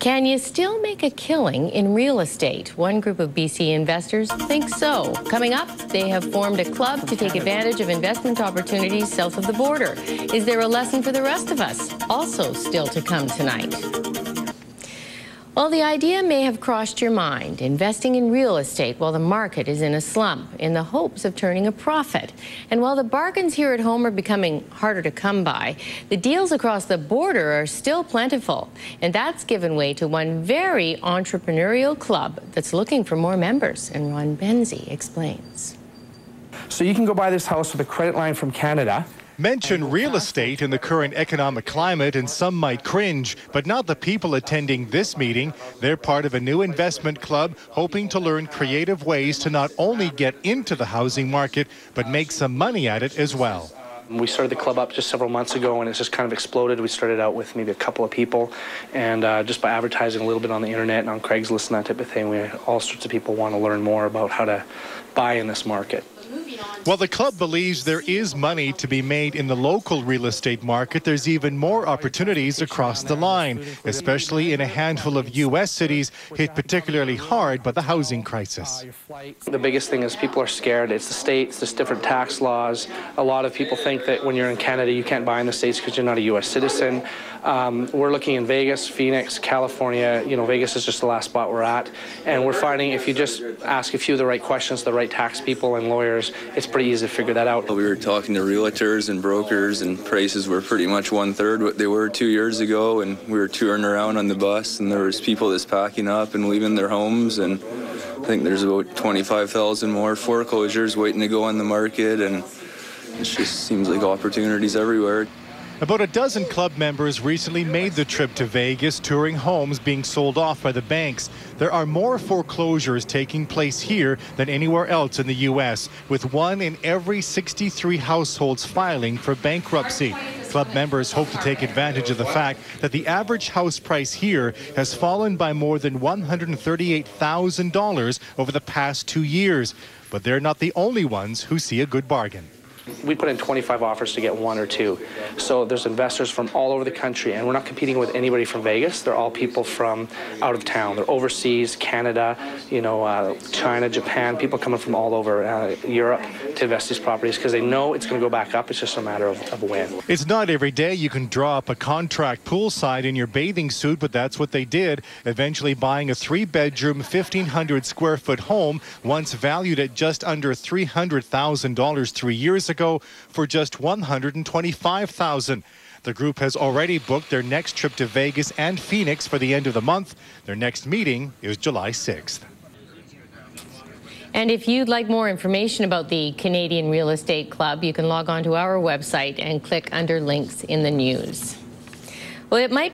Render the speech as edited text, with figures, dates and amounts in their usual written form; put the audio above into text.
Can you still make a killing in real estate? One group of BC investors thinks so. Coming up, they have formed a club to take advantage of investment opportunities south of the border. Is there a lesson for the rest of us? Also still to come tonight. Well, the idea may have crossed your mind, investing in real estate while the market is in a slump, in the hopes of turning a profit. And while the bargains here at home are becoming harder to come by, the deals across the border are still plentiful. And that's given way to one very entrepreneurial club that's looking for more members. And Ron Benzie explains. So you can go buy this house with a credit line from Canada. Mention real estate in the current economic climate and some might cringe, but not the people attending this meeting. They're part of a new investment club hoping to learn creative ways to not only get into the housing market, but make some money at it as well. We started the club up just several months ago and it's just kind of exploded. We started out with maybe a couple of people and just by advertising a little bit on the internet and on Craigslist and that type of thing, we had all sorts of people want to learn more about how to buy in this market. While the club believes there is money to be made in the local real estate market, there's even more opportunities across the line, especially in a handful of U.S. cities hit particularly hard by the housing crisis. The biggest thing is people are scared. It's the states, there's different tax laws. A lot of people think that when you're in Canada, you can't buy in the states because you're not a U.S. citizen. We're looking in Vegas, Phoenix, California. You know, Vegas is just the last spot we're at. And we're finding if you just ask a few of the right questions to the right tax people and lawyers, it's pretty easy to figure that out. We were talking to realtors and brokers, and prices were pretty much 1/3 what they were 2 years ago. And we were touring around on the bus, and there was people that's packing up and leaving their homes. And I think there's about 25,000 more foreclosures waiting to go on the market, and it just seems like opportunities everywhere. About a dozen club members recently made the trip to Vegas, touring homes being sold off by the banks. There are more foreclosures taking place here than anywhere else in the U.S., with 1 in every 63 households filing for bankruptcy. Club members hope to take advantage of the fact that the average house price here has fallen by more than $138,000 over the past 2 years. But they're not the only ones who see a good bargain. We put in 25 offers to get 1 or 2. So there's investors from all over the country, and we're not competing with anybody from Vegas. They're all people from out of town. They're overseas, Canada, you know, China, Japan, people coming from all over Europe to invest these properties because they know it's going to go back up. It's just a matter of when. It's not every day you can draw up a contract poolside in your bathing suit, but that's what they did, eventually buying a 3-bedroom, 1,500 square foot home, once valued at just under $300,000 3 years ago, for just $125,000. The group has already booked their next trip to Vegas and Phoenix for the end of the month. Their next meeting is July 6th. And if you'd like more information about the Canadian Real Estate Club, you can log on to our website and click under links in the news. Well, it might